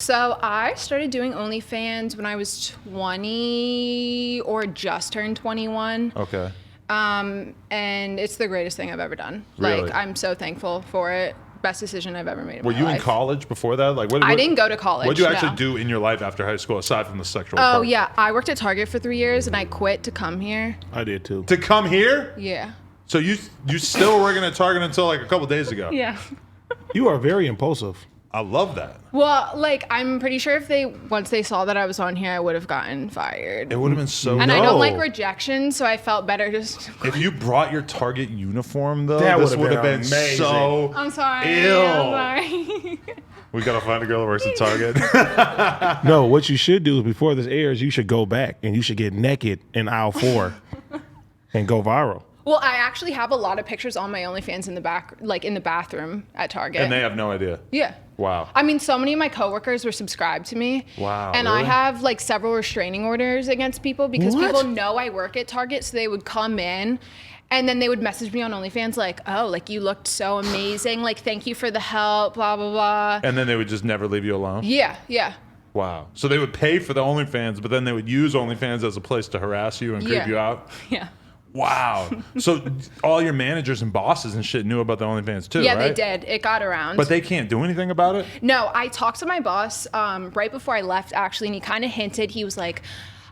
So I started doing OnlyFans when I was 20 or just turned 21. Okay. And it's the greatest thing I've ever done. Really? Like, I'm so thankful for it. Best decision I've ever made in my life. Were you in college before that? Like, what I didn't go to college. What did you actually no. do in your life after high school aside from the sexual Oh, part? yeah. I worked at Target for 3 years and I quit to come here. I did too. To come here? Yeah. So you still were working at Target until like a couple days ago? Yeah. You are very impulsive. I love that. Well, like, I'm pretty sure once they saw that I was on here, I would have gotten fired. It would have been so And dope. I don't like rejection, so I felt better just. If you brought your Target uniform, though, That this would've would have been been amazing. so. I'm sorry. Ew. I'm sorry. We gotta find a girl that works at Target. No, what you should do is before this airs, you should go back and you should get naked in aisle 4 and go viral. Well, I actually have a lot of pictures on my OnlyFans in the back, like in the bathroom at Target. And they have no idea. Yeah. Wow. I mean, so many of my coworkers were subscribed to me. Wow, And really? I have like several restraining orders against people because What? people know I work at Target, so they would come in and then they would message me on OnlyFans like, oh, like you looked so amazing. Like, thank you for the help, blah, blah, blah. And then they would just never leave you alone? Yeah, yeah. Wow. So they would pay for the OnlyFans, but then they would use OnlyFans as a place to harass you and creep Yeah. you out? Yeah. Wow. So all your managers and bosses and shit knew about the OnlyFans too, Yeah, right? they did. It got around. But they can't do anything about it? No, I talked to my boss right before I left, actually, and he kind of hinted. He was like,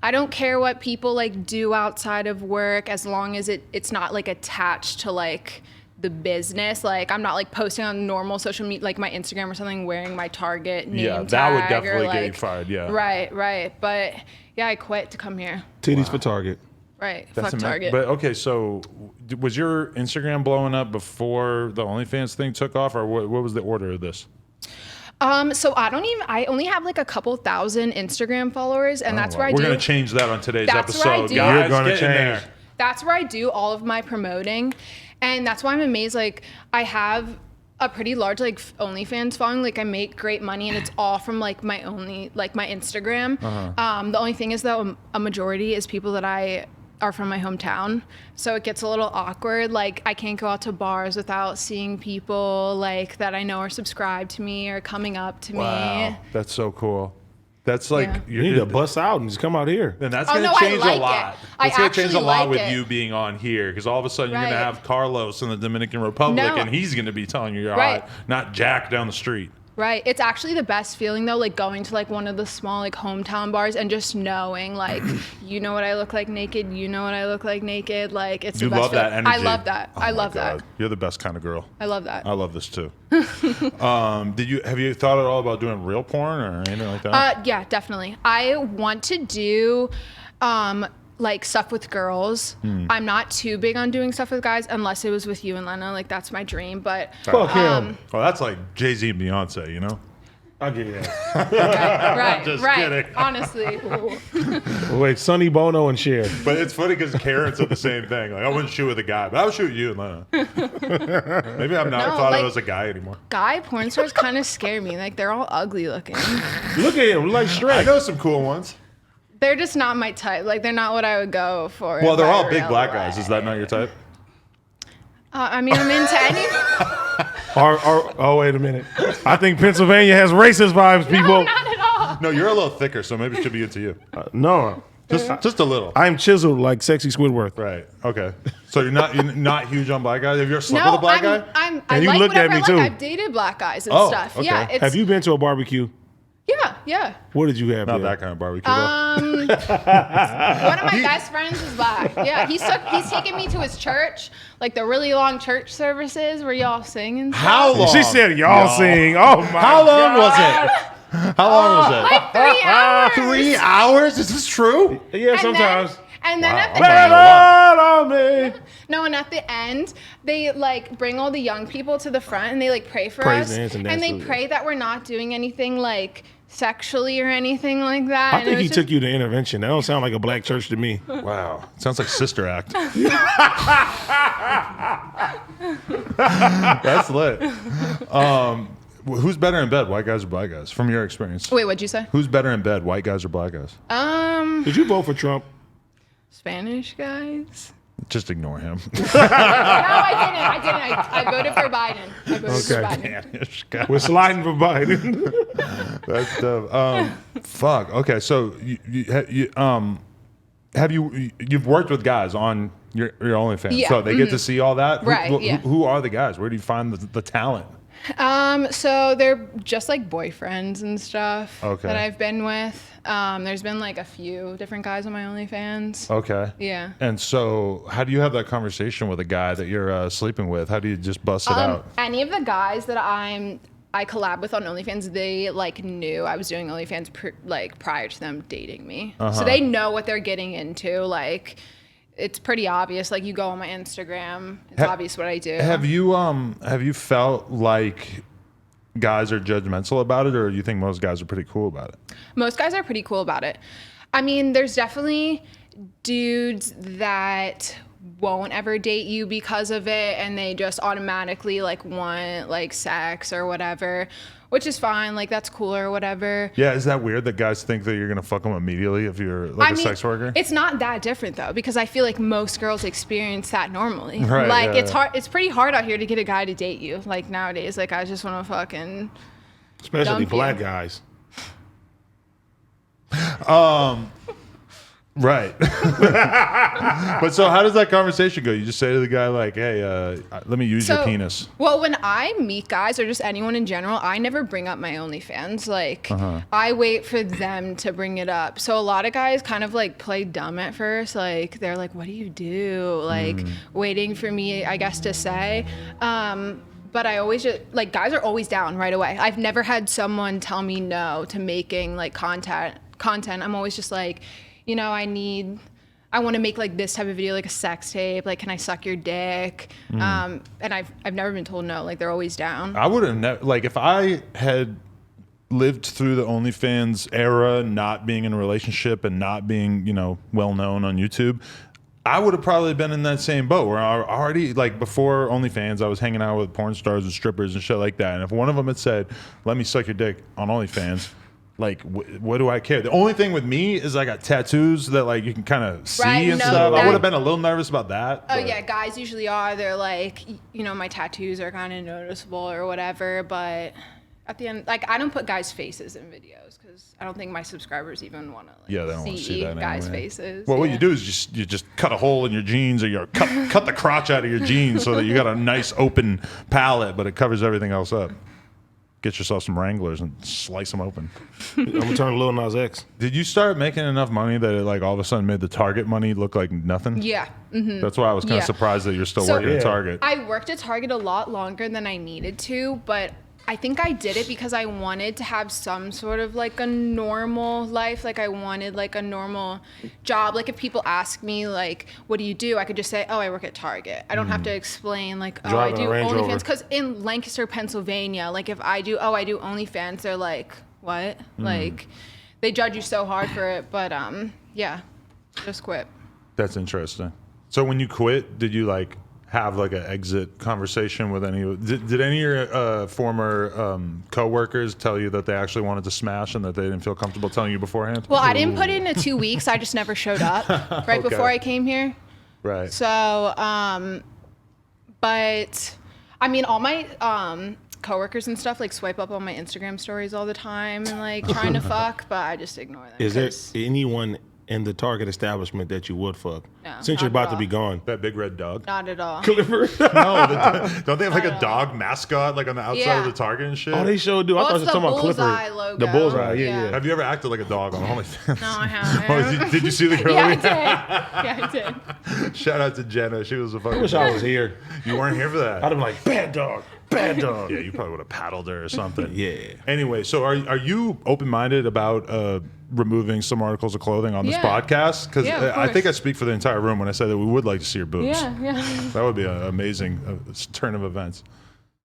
I don't care what people like do outside of work as long as it's not like attached to like the business. Like, I'm not like posting on normal social media, like my Instagram or something, wearing my Target name Yeah, that tag would or, definitely get you like- fired, yeah. Right. But yeah, I quit to come here. Titties for Target. Right. That's Fuck ama- Target. But okay, so was your Instagram blowing up before the OnlyFans thing took off, or what was the order of this? So I only have like a couple thousand Instagram followers, and that's where I We're do. gonna change that on today's That's where I episode, do- guys. You're gonna get in there. change. That's where I do all of my promoting, and that's why I'm amazed. Like, I have a pretty large like OnlyFans following. Like, I make great money, and it's all from like my Instagram. The only thing is though, a majority is people that I are from my hometown, so it gets a little awkward. Like, I can't go out to bars without seeing people like that I know are subscribed to me or coming up to Wow, me. that's so cool. That's like Yeah. You need to bust out and just come out here. And that's Oh, going to no, I change like a it. lot. I It's going to change a actually lot like with it. you being on here, because all of a sudden you're going to Right. have Carlos in the Dominican Republic, No. and he's going to be telling you you're Right. hot, not Jack down the street. Right. It's actually the best feeling though, like going to like one of the small like hometown bars and just knowing like, you know what I look like naked, you know what I look like naked. Like, it's You the best love that feeling. energy. I love that. Oh I my love God. that. You're the best kind of girl. I love that. I love this too. Have you thought at all about doing real porn or anything like that? Yeah, definitely. I want to do like stuff with girls. I'm not too big on doing stuff with guys unless it was with you and Lena. Like, that's my dream. But Fuck him. Well, that's like Jay-Z and Beyonce, you know? I'll give you that. right, Just right. kidding. Honestly. Wait, Sonny Bono and Cher. But it's funny because Karen said the same thing. Like, I wouldn't shoot with a guy, but I would shoot you and Lena. Maybe I'm not No, thought like- of as a guy anymore. Guy porn stars kind of scare me. Like, they're all ugly looking. Look at him, like I Shrek. know some cool ones. They're just not my type. Like, they're not what I would go for. Well, in they're my all big real black guys. life. Is that not your type? I mean, I'm into any. Oh, wait a minute. I think Pennsylvania has racist vibes, No, people. not at all. No, you're a little thicker, so maybe it should be into you. No. Just a little. I'm chiseled like sexy Squidward. Right. Okay. So you're not huge on black guys. Have you ever slept with No, a black guy? I And you like looked at whatever me, I like. too. I've dated black guys and Oh, stuff. okay. Yeah, it's Have you been to a barbecue? yeah. What did you have Not there? that kind of barbecue. though. One of my best friends is black. Yeah, he's taking me to his church, like the really long church services where y'all sing and stuff. How long? She said y'all sing. Oh my How long was God. it? How long was it? Like 3 hours. 3 hours? Is this true? Yeah, And sometimes. And then at the Wow. end, Let on me. no, and at the end, they like bring all the young people to the front and they like pray for Praise, us, dance, and and they dance. pray that we're not doing anything like sexually or anything like that. I And it think was he just- took you to intervention. That don't sound like a black church to me. Wow. Sounds like Sister Act. That's lit. Who's better in bed, white guys or black guys? From your experience. Wait, what'd you say? Who's better in bed, white guys or black guys? Did you vote for Trump? Spanish guys. Just ignore him. No, I didn't. I voted for Biden. I voted for Biden. Spanish guy. We're sliding for Biden. That's dope. Fuck. Okay, so you've worked with guys on your OnlyFans, Yeah. so they get to see all that. Right, yeah. Who are the guys? Where do you find the talent? So they're just like boyfriends and stuff Okay. that I've been with. There's been like a few different guys on my OnlyFans. Okay. Yeah. And so, how do you have that conversation with a guy that you're sleeping with? How do you just bust it out? Any of the guys that I collab with on OnlyFans, they like knew I was doing OnlyFans prior to them dating me. So they know what they're getting into. Like, it's pretty obvious. Like, you go on my Instagram, it's obvious what I do. Have you felt like guys are judgmental about it, or do you think most guys are pretty cool about it? Most guys are pretty cool about it. I mean, there's definitely dudes that won't ever date you because of it, and they just automatically like want like sex or whatever, which is fine. Like, that's cool or whatever. Yeah, is that weird that guys think that you're gonna fuck them immediately if you're like a sex worker? It's not that different though, because I feel like most girls experience that normally. Right, like, yeah, it's hard. It's pretty hard out here to get a guy to date you. Like, nowadays, like, I just want to fucking. Especially Dump black you. guys. Right. But so how does that conversation go? You just say to the guy like, hey, let me use your penis. Well, when I meet guys or just anyone in general, I never bring up my OnlyFans. Like, I wait for them to bring it up. So a lot of guys kind of like play dumb at first. Like, they're like, what do you do? Like, waiting for me, I guess, to say. But I always just, like, guys are always down right away. I've never had someone tell me no to making like content. I'm always just like, you know, I want to make like this type of video, like a sex tape. Like, can I suck your dick? And I've never been told no. Like, they're always down. I would have never, like, if I had lived through the OnlyFans era, not being in a relationship and not being, you know, well known on YouTube, I would have probably been in that same boat where I already, like, before OnlyFans, I was hanging out with porn stars and strippers and shit like that. And if one of them had said, let me suck your dick on OnlyFans, like, what do I care? The only thing with me is I got tattoos that, like, you can kind of see and stuff. I would have been a little nervous about that. Oh, yeah, guys usually are. They're like, you know, my tattoos are kind of noticeable or whatever. But at the end, like, I don't put guys' faces in videos because I don't think my subscribers even want to, like, Yeah, they don't want to see that guys' anyway. faces. Well, what you do is you just cut a hole in your jeans, or you cut the crotch out of your jeans so that you got a nice open palate, but it covers everything else up. Get yourself some Wranglers and slice them open. I'm gonna turn Lil Nas X. Did you start making enough money that it, like, all of a sudden made the Target money look like nothing? Yeah. That's why I was kind of surprised that you're still working at Target. I worked at Target a lot longer than I needed to, but I think I did it because I wanted to have some sort of like a normal life. Like, I wanted like a normal job. Like, if people ask me like, what do you do? I could just say, oh, I work at Target. I don't have to explain like, oh, I do OnlyFans. Because in Lancaster, Pennsylvania, like, if I do OnlyFans, they're like, what? Like, they judge you so hard for it. But yeah, just quit. That's interesting. So when you quit, did you like have like an exit conversation with any? Did any of your former coworkers tell you that they actually wanted to smash and that they didn't feel comfortable telling you beforehand? Well, I didn't put in 2 weeks. I just never showed up right before I came here. Right. So, but I mean, all my coworkers and stuff like swipe up on my Instagram stories all the time and like trying to fuck, but I just ignore them. Is there anyone in the Target establishment that you would fuck? No, Since you're about to be gone. That big red dog? Not at all. Clifford? No, don't they have like a dog mascot like on the outside of the Target and shit? Oh, they sure do. I thought you were talking about Clifford. Logo. The bullseye, yeah. Have you ever acted like a dog on OnlyFans? No, I haven't. Did you see the girl? Yeah, I did. Shout out to Jenna. She was a fucking. I wish I was here. You weren't here for that. I'd have been like, bad dog. Bad dog. Yeah, you probably would have paddled her or something. Yeah. Anyway, so are you open-minded about removing some articles of clothing on this podcast? Because I think I speak for the entire room when I say that we would like to see your boobs. Yeah. That would be an amazing turn of events.